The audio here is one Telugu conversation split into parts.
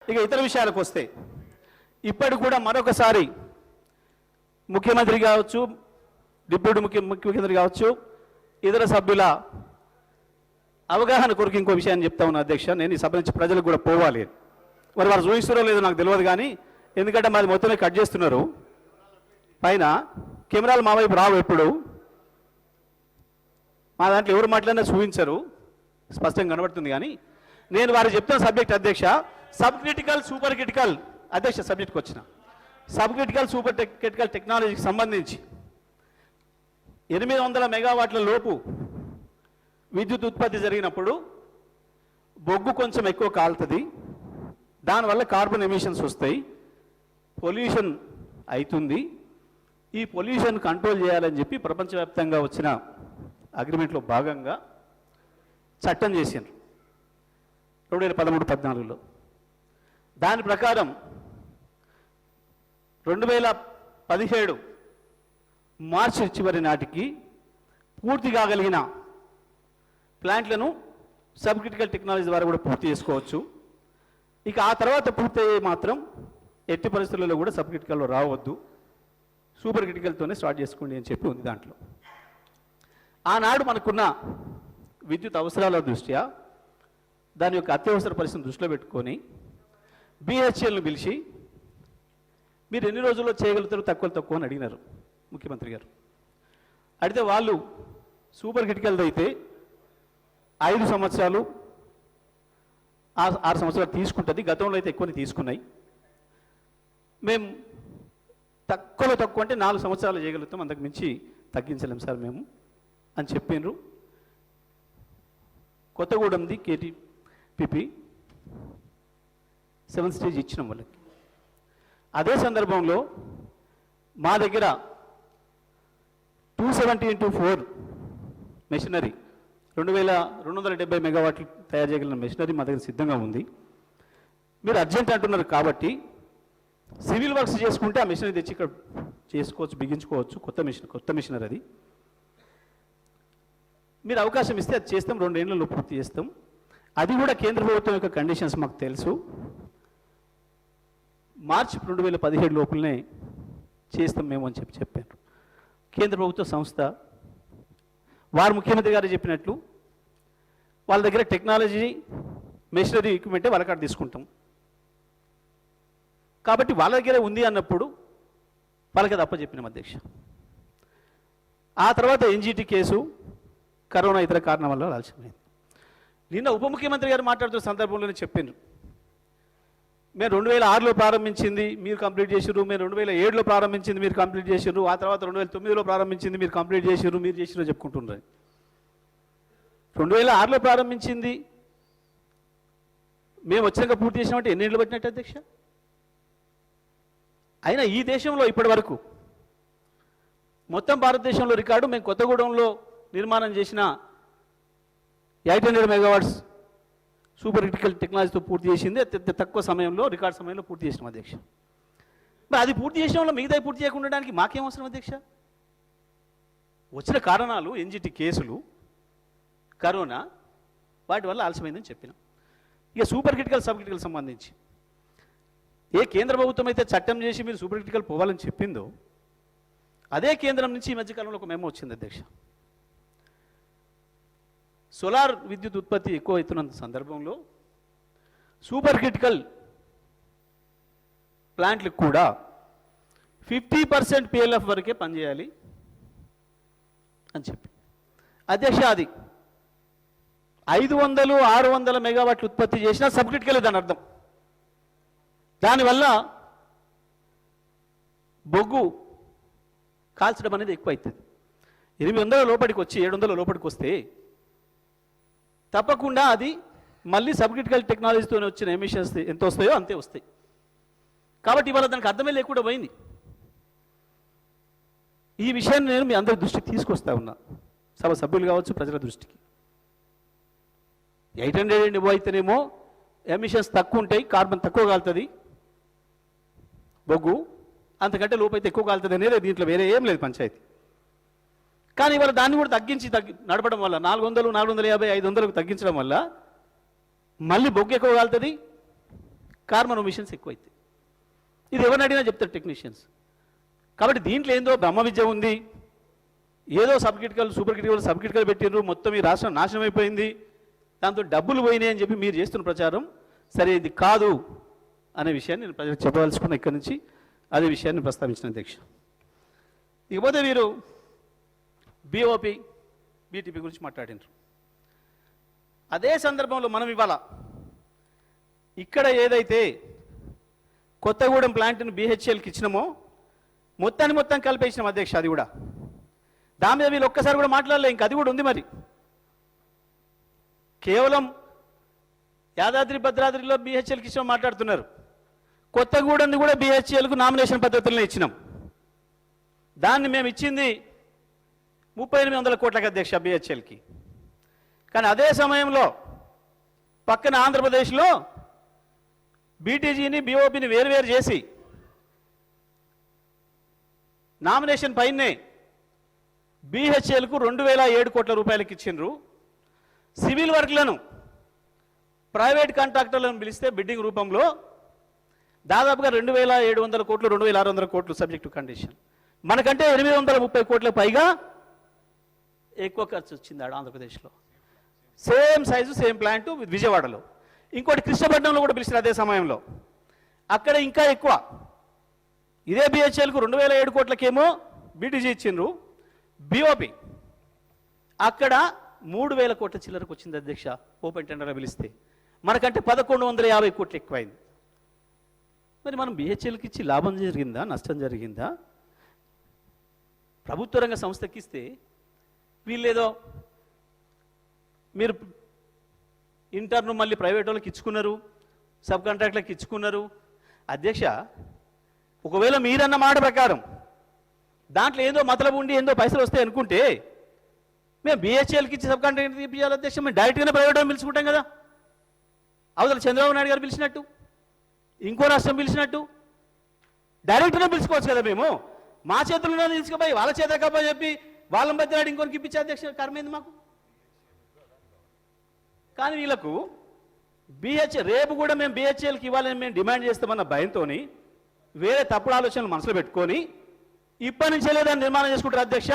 ఇక ఇతర విషయాలకు వస్తే ఇప్పటికి కూడా మరొకసారి ముఖ్యమంత్రి కావచ్చు, డిప్యూటీ ముఖ్యమంత్రి కావచ్చు, ఇతర సభ్యుల అవగాహన కొరకు ఇంకో విషయాన్ని చెప్తా ఉన్నా అధ్యక్ష. నేను ఈ సభ నుంచి ప్రజలకు కూడా పోవాలి, మరి వారు చూపిస్తారో లేదో నాకు తెలియదు, కానీ ఎందుకంటే మాది మొత్తమే కట్ చేస్తున్నారు పైన, కెమెరాలు మా వైపు రావు, ఎప్పుడు మా దాంట్లో ఎవరు మాట్లాడినా చూపించరు, స్పష్టంగా కనబడుతుంది. కానీ నేను వారు చెప్తున్న సబ్జెక్ట్ అధ్యక్ష, సబ్ క్రిటికల్ సూపర్ క్రిటికల్ అధ్యక్ష సబ్జెక్ట్కి వచ్చిన సబ్ క్రిటికల్ సూపర్ క్రిటికల్ టెక్నాలజీకి సంబంధించి 800 మెగావాట్ల లోపు విద్యుత్ ఉత్పత్తి జరిగినప్పుడు బొగ్గు కొంచెం ఎక్కువ కాలుతుంది, దానివల్ల కార్బన్ ఎమిషన్స్ వస్తాయి, పొల్యూషన్ అవుతుంది. ఈ పొల్యూషన్ కంట్రోల్ చేయాలని చెప్పి ప్రపంచవ్యాప్తంగా వచ్చిన అగ్రిమెంట్లో భాగంగా చట్టం చేసిండ్రు 2013-14లో. దాని ప్రకారం 2017 మార్చి చివరి నాటికి పూర్తి కాగలిగిన ప్లాంట్లను సబ్ క్రిటికల్ టెక్నాలజీ ద్వారా కూడా పూర్తి చేసుకోవచ్చు. ఇక ఆ తర్వాత పూర్తి అయ్యే మాత్రం ఎట్టి పరిస్థితుల్లో కూడా సబ్ క్రిటికల్లో రావద్దు, సూపర్ క్రిటికల్తోనే స్టార్ట్ చేసుకోండి అని చెప్పి ఉంది దాంట్లో. ఆనాడు మనకున్న విద్యుత్ అవసరాల దృష్ట్యా దాని యొక్క అత్యవసర పరిస్థితిని దృష్టిలో పెట్టుకొని బిహెచ్ఎల్ను పిలిచి మీరు ఎన్ని రోజుల్లో చేయగలుగుతారు తక్కువ అని అడిగినారు ముఖ్యమంత్రి గారు. అడిగితే వాళ్ళు సూపర్ క్రిటికల్ది అయితే 5 సంవత్సరాలు 6 సంవత్సరాలు తీసుకుంటుంది, గతంలో అయితే ఎక్కువని తీసుకున్నాయి, మేము తక్కువ అంటే 4 సంవత్సరాలు చేయగలుగుతాం, అంతకు మించి తగ్గించలేం సార్ మేము అని చెప్పిండ్రు. కొత్తగూడెంది కేటీపీపీ 7th స్టేజ్ ఇచ్చినాం వాళ్ళకి. అదే సందర్భంలో మా దగ్గర 270x4 మెషినరీ 2270 మెగావాట్లు తయారు చేయగలిగిన మెషినరీ మా దగ్గర సిద్ధంగా ఉంది. మీరు అర్జెంట్ అంటున్నారు కాబట్టి సివిల్ వర్క్స్ చేసుకుంటే ఆ మెషినరీ తెచ్చి ఇక్కడ చేసుకోవచ్చు, బిగించుకోవచ్చు, కొత్త మిషనరీ అది. మీరు అవకాశం ఇస్తే అది చేస్తాం, 2 ఏళ్లలో పూర్తి చేస్తాం. అది కూడా కేంద్ర ప్రభుత్వం యొక్క కండిషన్స్ మాకు తెలుసు. మార్చి 2017 లోపలనే చేస్తాం మేము అని చెప్పారు. కేంద్ర ప్రభుత్వ సంస్థ వారు ముఖ్యమంత్రి గారు చెప్పినట్లు వాళ్ళ దగ్గర టెక్నాలజీ మెషినరీ ఎక్విప్మెంటే వాళ్ళ కాడ తీసుకుంటాం కాబట్టి వాళ్ళ దగ్గరే ఉంది అన్నప్పుడు వాళ్ళకి అది అప్పచెప్పినాం అధ్యక్ష. ఆ తర్వాత ఎన్జిటి కేసు, కరోనా ఇతర కారణం వల్ల ఆలస్యమైంది. నిన్న ఉప ముఖ్యమంత్రి గారు మాట్లాడుతున్న సందర్భంలోనే చెప్పాను, మేము 2006లో ప్రారంభించింది మీరు కంప్లీట్ చేసిర్రు, మేము 2007లో ప్రారంభించింది మీరు కంప్లీట్ చేసిర్రు, ఆ తర్వాత 2009లో ప్రారంభించింది మీరు కంప్లీట్ చేసిర్రు, మీరు చేసిర్రు చెప్పుకుంటున్నారు. 2006లో ప్రారంభించింది మేము వచ్చినాక పూర్తి చేసినామంటే ఎన్ని ఏళ్ళు పట్టినట్టు అధ్యక్ష? అయినా ఈ దేశంలో ఇప్పటి వరకు మొత్తం భారతదేశంలో రికార్డు మేము కొత్తగూడెంలో నిర్మాణం చేసిన 800 మెగావాట్స్ సూపర్ క్రిటికల్ టెక్నాలజీతో పూర్తి చేసింది అత్యంత తక్కువ సమయంలో, రికార్డ్ సమయంలో పూర్తి చేసినాం అధ్యక్ష. మరి అది పూర్తి చేసిన వల్ల మిగతా పూర్తి చేయకుండా ఉండడానికి మాకేం అవసరం అధ్యక్ష? వచ్చిన కారణాలు ఎన్జిటి కేసులు, కరోనా, వాటి వల్ల ఆలస్యమైందని చెప్పినాం. ఇక సూపర్ క్రిటికల్ సబ్ క్రిటికల్ సంబంధించి ఏ కేంద్ర ప్రభుత్వం అయితే చట్టం చేసి మీరు సూపర్ క్రిటికల్ పోవాలని చెప్పిందో అదే కేంద్రం నుంచి ఈ మధ్యకాలంలో ఒక మెమో వచ్చింది అధ్యక్ష. సోలార్ విద్యుత్ ఉత్పత్తి ఎక్కువ అవుతున్న సందర్భంలో సూపర్ క్రిటికల్ ప్లాంట్లకు కూడా 50% PLF వరకే పనిచేయాలి అని చెప్పి అధ్యక్ష, అది 500-600 మెగావాట్లు ఉత్పత్తి చేసినా సబ్ క్రిటికల్ దాని అర్థం. దానివల్ల బొగ్గు కాల్చడం అనేది ఎక్కువ అవుతుంది. 800 లోపలికి వచ్చి 700 లోపలికి వస్తే తప్పకుండా అది మళ్ళీ సబ్ క్రిటికల్ టెక్నాలజీతో వచ్చిన ఎమిషన్స్ ఎంత వస్తాయో అంతే వస్తాయి. కాబట్టి ఇవాళ దానికి అర్థమే లేకుండా పోయింది. ఈ విషయాన్ని నేను మీ అందరి దృష్టికి తీసుకొస్తా ఉన్నా, సభ సభ్యులు కావచ్చు, ప్రజల దృష్టికి. 800 అయితేనేమో ఎమిషన్స్ తక్కువ ఉంటాయి, కార్బన్ తక్కువ కాలుతుంది బొగ్గు, అంతకంటే లోపైతే ఎక్కువ కాలుతుంది అనేది దీంట్లో వేరే ఏం లేదు పంచాయతీ. కానీ ఇవాళ దాన్ని కూడా తగ్గించి నడపడం వల్ల 400, 450, 500కు తగ్గించడం వల్ల మళ్ళీ బొగ్గు ఎక్కువ కాలుతుంది, కార్బన్ ఎమిషన్స్ ఎక్కువైతాయి. ఇది ఎవరిని అడిగినా చెప్తారు టెక్నీషియన్స్. కాబట్టి దీంట్లో ఏందో బ్రహ్మ విద్య ఉంది, ఏదో sub critical super critical sub critical పెట్టిండ్రు, మొత్తం ఈ రాష్ట్రం నాశనం అయిపోయింది, దాంతో డబ్బులు పోయినాయి అని చెప్పి మీరు చేస్తున్న ప్రచారం సరే ఇది కాదు అనే విషయాన్ని నేను ప్రజలకు చెప్పవలసుకున్న ఇక్కడి నుంచి అదే విషయాన్ని ప్రస్తావించిన అధ్యక్ష. ఇకపోతే మీరు బీఓపీ బీటీపీ గురించి మాట్లాడినారు. అదే సందర్భంలో మనం ఇవాళ ఇక్కడ ఏదైతే కొత్తగూడెం ప్లాంట్ను బీహెచ్ఎల్కి ఇచ్చినామో మొత్తం కలిపేసినాం అధ్యక్ష. అది కూడా దాని మీద వీళ్ళు ఒక్కసారి కూడా మాట్లాడలే. ఇంక అది కూడా ఉంది. మరి కేవలం యాదాద్రి భద్రాద్రిలో బీహెచ్ఎల్కి ఇచ్చిన మాట్లాడుతున్నారు, కొత్తగూడెంని కూడా బీహెచ్ఎల్కు నామినేషన్ పద్ధతుల్లో ఇచ్చినాం. దాన్ని మేము ఇచ్చింది 3800 కోట్లకు అధ్యక్ష బీహెచ్ఎల్కి. కానీ అదే సమయంలో పక్కన ఆంధ్రప్రదేశ్లో బీటీజీని బీఓపీని వేరువేరు చేసి నామినేషన్ పైనే బీహెచ్ఎల్కు 2007 కోట్ల రూపాయలకి ఇచ్చిండ్రు. సివిల్ వర్క్లను ప్రైవేట్ కాంట్రాక్టర్లను పిలిస్తే బిడ్డింగ్ రూపంలో దాదాపుగా 2700 కోట్లు 2600 కోట్లు సబ్జెక్టు కండిషన్. మనకంటే 830 కోట్ల పైగా ఎక్కువ ఖర్చు వచ్చింది ఆడ ఆంధ్రప్రదేశ్లో. సేమ్ సైజు సేమ్ ప్లాంటు విజయవాడలో. ఇంకోటి కృష్ణపట్నంలో కూడా పిలిచారు అదే సమయంలో, అక్కడ ఇంకా ఎక్కువ. ఇదే బీహెచ్ఎల్కు 2007 కోట్లకేమో బీటీజీ ఇచ్చిండ్రు, బీఓపీ అక్కడ 3000 కోట్ల చిల్లరకు వచ్చింది అధ్యక్ష ఓపెన్ టెండర్గా పిలిస్తే. మనకంటే 1150 కోట్లు ఎక్కువైంది. మరి మనం బీహెచ్ఎల్కి ఇచ్చి లాభం జరిగిందా నష్టం జరిగిందా? ప్రభుత్వ రంగ సంస్థకి ఇస్తే వీళ్ళేదో మీరు ఇంటర్ను మళ్ళీ ప్రైవేట్ వాళ్ళకి ఇచ్చుకున్నారు, సబ్ కాంట్రాక్ట్లకు ఇచ్చుకున్నారు. అధ్యక్ష, ఒకవేళ మీరన్న మాట ప్రకారం దాంట్లో ఏదో మతలబు ఉండి ఏందో పైసలు వస్తాయి అనుకుంటే మేము బీహెచ్ఎల్కి ఇచ్చి సబ్ కాంట్రాక్ట్ తీపియాలి అధ్యక్ష. మేము డైరెక్ట్గానే ప్రైవేట్ వాళ్ళని పిలుచుకుంటాం కదా, అవతల చంద్రబాబు నాయుడు గారు పిలిచినట్టు, ఇంకో రాష్ట్రం పిలిచినట్టు డైరెక్ట్గా పిలుచుకోవచ్చు కదా. మేము మా చేతుల్లో తీసుకుపోయి వాళ్ళ చేత కప్ప చెప్పి వాళ్ళని బతిలాడి ఇంకొనికి ఇప్పించే అధ్యక్ష కర్మైంది మాకు. కానీ వీళ్ళకు రేపు కూడా మేము బీహెచ్ఎల్కి ఇవ్వాలని మేము డిమాండ్ చేస్తామన్న భయంతో వేరే తప్పుడు ఆలోచనలు మనసులో పెట్టుకొని ఇప్పటి నుంచే లేదని నిర్మాణం చేసుకుంటారు అధ్యక్ష.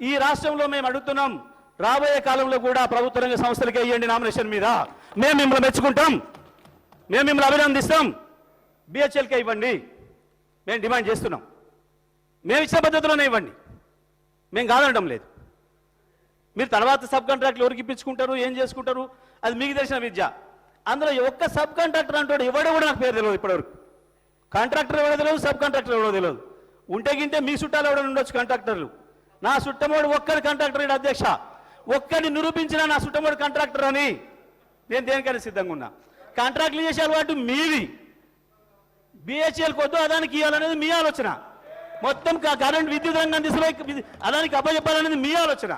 ఈ రాష్ట్రంలో మేము అడుగుతున్నాం, రాబోయే కాలంలో కూడా ప్రభుత్వ రంగ సంస్థలకే ఇవ్వండి నామినేషన్ మీద. మేము మిమ్మల్ని మెచ్చుకుంటాం, మేము మిమ్మల్ని అభినందిస్తాం, బీహెచ్ఎల్కే ఇవ్వండి మేము డిమాండ్ చేస్తున్నాం. మేము ఇచ్చే పద్ధతిలోనే ఇవ్వండి, మేము కాదనడం లేదు. మీరు తర్వాత సబ్ కాంట్రాక్ట్లు ఎవరికి ఇప్పించుకుంటారు ఏం చేసుకుంటారు అది మీకు తెలిసిన విద్య. అందులో ఒక్క సబ్ కాంట్రాక్టర్ అంటాడు ఎవడో కూడా నాకు పేరు తెలియదు ఇప్పటివరకు. కాంట్రాక్టర్ ఎవడో తెలియదు, సబ్ కాంట్రాక్టర్ ఎవడో తెలియదు. ఉంటే గింటే మీ చుట్టాలు ఎవడో ఉండొచ్చు కాంట్రాక్టర్లు. నా చుట్టమోడు ఒక్కడి కాంట్రాక్టర్ ఇడు అధ్యక్ష. ఒక్కడిని నిరూపించిన నా చుట్టమోడు కాంట్రాక్టర్ అని నేను దేనికైనా సిద్ధంగా ఉన్నా. కాంట్రాక్ట్లు చేసే అలవాటు మీది, బీహెచ్ఎల్ కొద్దు అదానికి ఇవ్వాలనేది మీ ఆలోచన. మొత్తం కరెంట్ విద్యుత్ రంగం తీసుకుపోయి అదానికి అప్పచెప్పాలనేది మీ ఆలోచన.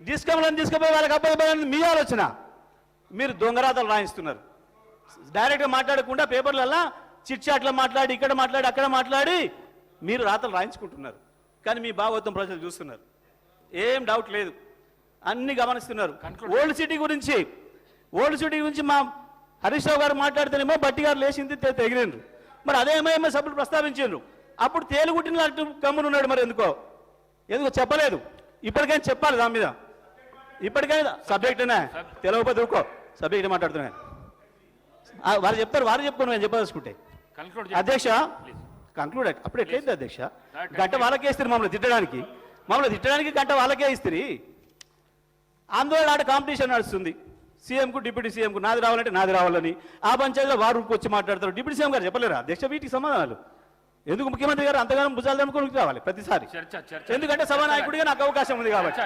డిస్కమ్లను తీసుకుపోయి వాళ్ళకి అప్పచెప్పాలనేది మీ ఆలోచన. మీరు దొంగరాతలు రాయిస్తున్నారు. డైరెక్ట్గా మాట్లాడకుండా పేపర్లలో చిట్ చాట్లో మాట్లాడి ఇక్కడ మాట్లాడి అక్కడ మాట్లాడి మీరు రాతలు రాయించుకుంటున్నారు. కానీ మీ భాగవతం ప్రజలు చూస్తున్నారు, ఏం డౌట్ లేదు, అన్ని గమనిస్తున్నారు. ఓల్డ్ సిటీ గురించి మా హరీష్ రావు గారు మాట్లాడితేనేమో బట్టి గారు లేచింది తెగిరిండ్రు. మరి అదేమేమో సభ్యులు ప్రస్తావించారు. అప్పుడు తేలుగుట్టిన కమ్మునున్నాడు. మరి ఎందుకో చెప్పలేదు. ఇప్పటికైనా చెప్పాలి దాని మీద. ఇప్పటికైనా సబ్జెక్టునే తెలియకపోతే ఊరుకో, సబ్జెక్ట్ మాట్లాడుతున్నాను. వారు చెప్తారు, వారు చెప్పుకోను నేను చెప్పదలుచుకుంటే. అధ్యక్ష కంక్లూడ్ అప్పుడు ఎట్లయింది అధ్యక్ష? గంట వాళ్ళకే ఇస్తారు మమ్మల్ని తిట్టడానికి గంట వాళ్ళకే ఇస్తారు. ఆందోళన ఆడ కాంపిటీషన్ నడుస్తుంది. సీఎంకు డిప్యూటీ సీఎంకు నాది రావాలంటే నాది రావాలని ఆ పంచాయతీలో వారు వచ్చి మాట్లాడతారు. డిప్యూటీ సీఎం గారు చెప్పలేరా అధ్యక్ష వీటికి సమాధానాలు? ఎందుకు ముఖ్యమంత్రి గారు అంతగానో భుజాలు దమ్ముకొని రావాలి ప్రతిసారి? ఎందుకంటే సభానాయకుడిగా నాకు అవకాశం ఉంది కాబట్టి.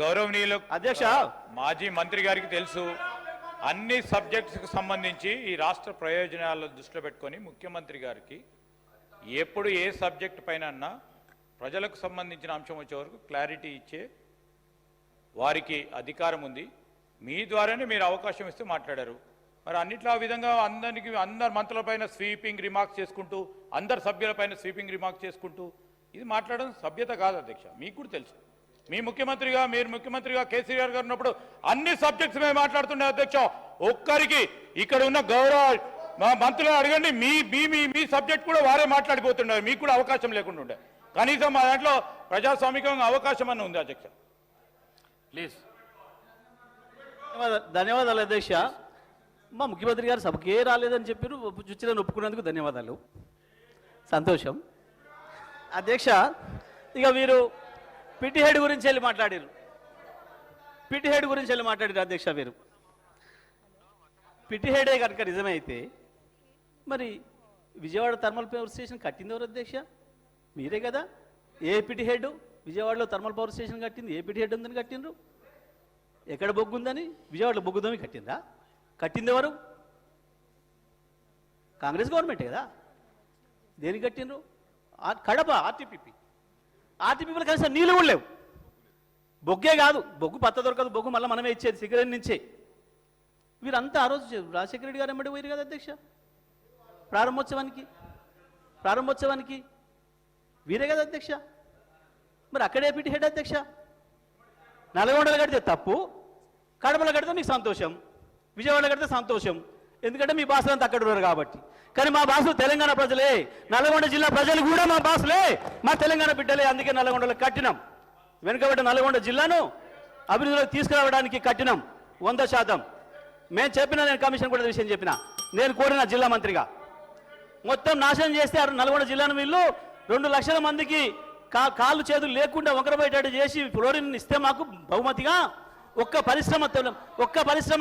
గౌరవనీయులు అధ్యక్ష, మాజీ మంత్రి గారికి తెలుసు అన్ని సబ్జెక్ట్స్కి సంబంధించి ఈ రాష్ట్ర ప్రయోజనాలను దృష్టిలో పెట్టుకొని ముఖ్యమంత్రి గారికి ఎప్పుడు ఏ సబ్జెక్ట్ పైన అన్నా ప్రజలకు సంబంధించిన అంశం వచ్చే వరకు క్లారిటీ ఇచ్చే వారికి అధికారం ఉంది. మీ ద్వారానే మీరు అవకాశం ఇస్తే మాట్లాడారు. మరి అన్నిట్లో ఆ విధంగా అందరి మంత్రులపైన స్వీపింగ్ రిమార్క్స్ చేసుకుంటూ అందరి సభ్యులపైన స్వీపింగ్ రిమార్క్స్ చేసుకుంటూ ఇది మాట్లాడడం సభ్యత కాదు అధ్యక్ష, మీకు కూడా తెలుసు. మీరు ముఖ్యమంత్రిగా కేసీఆర్ గారు ఉన్నప్పుడు అన్ని సబ్జెక్ట్స్ మేము మాట్లాడుతుండే అధ్యక్ష. ఒక్కరికి ఇక్కడ ఉన్న గౌరవ మా మంత్రులను అడగండి, మీ మీ మీ మీ సబ్జెక్ట్ కూడా వారే మాట్లాడిపోతున్నారు, మీకు కూడా అవకాశం లేకుండా ఉండే. కనీసం మా దాంట్లో ప్రజాస్వామికంగా అవకాశం అన్న ఉంది అధ్యక్ష. ప్లీజ్. ధన్యవాదాలు అధ్యక్ష. మా ముఖ్యమంత్రి గారు సభకే రాలేదని చెప్పారు, చుచ్చిదని ఒప్పుకున్నందుకు ధన్యవాదాలు, సంతోషం. అధ్యక్ష, ఇక మీరు పిటి హెడ్ గురించి వెళ్ళి మాట్లాడారు, అధ్యక్ష. మీరు పిటి హెడే కనుక నిజమే అయితే మరి విజయవాడ థర్మల్ పవర్ స్టేషన్ కట్టింది ఎవరు అధ్యక్ష? మీరే కదా. ఏ పిటి హెడ్ విజయవాడలో థర్మల్ పవర్ స్టేషన్ కట్టింది? ఏ పిటి హెడ్ ఉందని కట్టిండ్రు? ఎక్కడ బొగ్గు ఉందని? విజయవాడలో బొగ్గుదని కట్టిందా? కట్టింది ఎవరు? కాంగ్రెస్ గవర్నమెంటే కదా. దేనికి కట్టిండ్రు? కడప ఆర్టీపీపీలో కనీసం నీళ్ళు కూడా లేవు. బొగ్గే కాదు, బొగ్గు పత్త దొరకదు, బొగ్గు మళ్ళీ మనమే ఇచ్చేది సిగరెట్ నుంచే. వీరంతా ఆ రోజు రాజశేఖర రెడ్డి గారు ఎమ్మడి పోయారు కదా అధ్యక్ష, ప్రారంభోత్సవానికి వీరే కదా అధ్యక్ష. మరి అక్కడే పిటి హెడ్ అధ్యక్ష. నల్గొండలో కడితే తప్పు, కడపలో కడితే మీకు సంతోషం, విజయవాడలో కడితే సంతోషం, ఎందుకంటే మీ భాషలంతా అక్కడ ఉన్నారు కాబట్టి. కానీ మా భాషలు తెలంగాణ ప్రజలే, నల్గొండ జిల్లా ప్రజలు కూడా మా భాషలే, మా తెలంగాణ బిడ్డలే. అందుకే నల్గొండలో కట్టినాం. వెనుకబడ్డ నల్గొండ జిల్లాను అభివృద్ధిలోకి తీసుకురావడానికి కట్టినాం 100%. నేను కమిషన్ కూడా విషయం చెప్పిన, నేను కోరిన జిల్లా మంత్రిగా మొత్తం నాశనం చేస్తే నల్గొండ జిల్లాను వీళ్ళు 2 లక్షల మందికి కాళ్ళు చేతులు లేకుండా వంకరబోయేటట్టు చేసి ఫ్లోరిన్ ఇస్తే మాకు బహుమతిగా ఒక్క పరిశ్రమ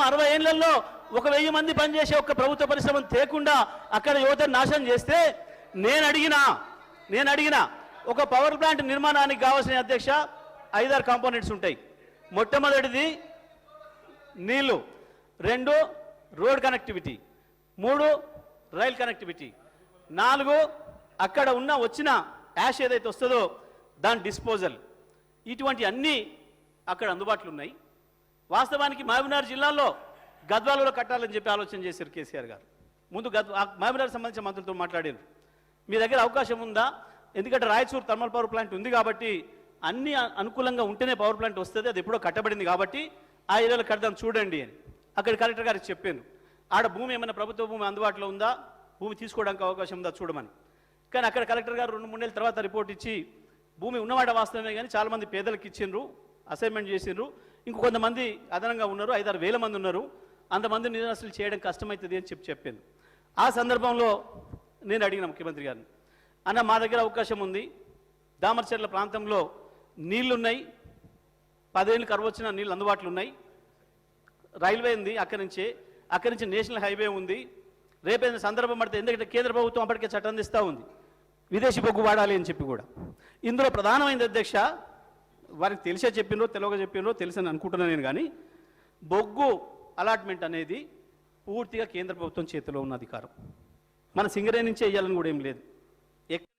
60 ఏళ్లలో 1000 మంది పనిచేసే ఒక్క ప్రభుత్వ పరిశ్రమ తేకుండా అక్కడ యువతను నాశనం చేస్తే నేను అడిగిన ఒక పవర్ ప్లాంట్ నిర్మాణానికి కావాల్సిన అధ్యక్ష 5-6 కాంపోనెంట్స్ ఉంటాయి. మొట్టమొదటిది నీళ్లు, 2 రోడ్ కనెక్టివిటీ, 3 రైల్ కనెక్టివిటీ, 4 అక్కడ వచ్చిన యాష్ ఏదైతే వస్తుందో దాని డిస్పోజల్. ఇటువంటి అన్నీ అక్కడ అందుబాటులో ఉన్నాయి. వాస్తవానికి మహబూబ్నగర్ జిల్లాలో గద్వాలలో కట్టాలని చెప్పి ఆలోచన చేశారు కేసీఆర్ గారు. ముందు మహబూబ్నగర్ సంబంధించిన మంత్రులతో మాట్లాడారు, మీ దగ్గర అవకాశం ఉందా? ఎందుకంటే రాయచూర్ థర్మల్ పవర్ ప్లాంట్ ఉంది కాబట్టి అన్ని అనుకూలంగా ఉంటేనే పవర్ ప్లాంట్ వస్తుంది, అది ఎప్పుడో కట్టబడింది కాబట్టి ఆ ఏరియాలో కడదాం చూడండి అని అక్కడ కలెక్టర్ గారికి చెప్పాను. ఆడ భూమి ఏమైనా ప్రభుత్వ భూమి అందుబాటులో ఉందా, భూమి తీసుకోవడానికి అవకాశం ఉందా చూడమని. కానీ అక్కడ కలెక్టర్ గారు 2-3 నెలల తర్వాత రిపోర్ట్ ఇచ్చి భూమి ఉన్నమాట వాస్తవమే కానీ చాలామంది పేదలకు ఇచ్చిండ్రు, అసైన్మెంట్ చేసిండ్రు, కొంతమంది అదనంగా ఉన్నారు, 5-6 వేల మంది ఉన్నారు, అంతమంది నిరాశలు చేయడం కష్టమవుతుంది అని చెప్పాను. ఆ సందర్భంలో నేను అడిగిన ముఖ్యమంత్రి గారిని, అన్న మా దగ్గర అవకాశం ఉంది, దామరచెర్ల ప్రాంతంలో నీళ్లున్నాయి, 10 ఏళ్ళు కరువు వచ్చిన నీళ్ళు అందుబాటులో ఉన్నాయి, రైల్వే ఉంది, అక్కడి నుంచి నేషనల్ హైవే ఉంది, రేపేదైనా సందర్భం పడితే ఎందుకంటే కేంద్ర ప్రభుత్వం అప్పటికే చట్టం తెస్తూ ఉంది విదేశీ బొగ్గు వాడాలి అని చెప్పి కూడా. ఇందులో ప్రధానమైనది అధ్యక్ష, వారికి తెలిసే చెప్పినరో తెలియక చెప్పినరో తెలుసని అనుకుంటున్నాను నేను, కానీ బొగ్గు అలాట్మెంట్ అనేది పూర్తిగా కేంద్ర ప్రభుత్వం చేతిలో ఉన్న అధికారం. మన సింగరే నుంచే వేయాలని కూడా ఏం లేదు.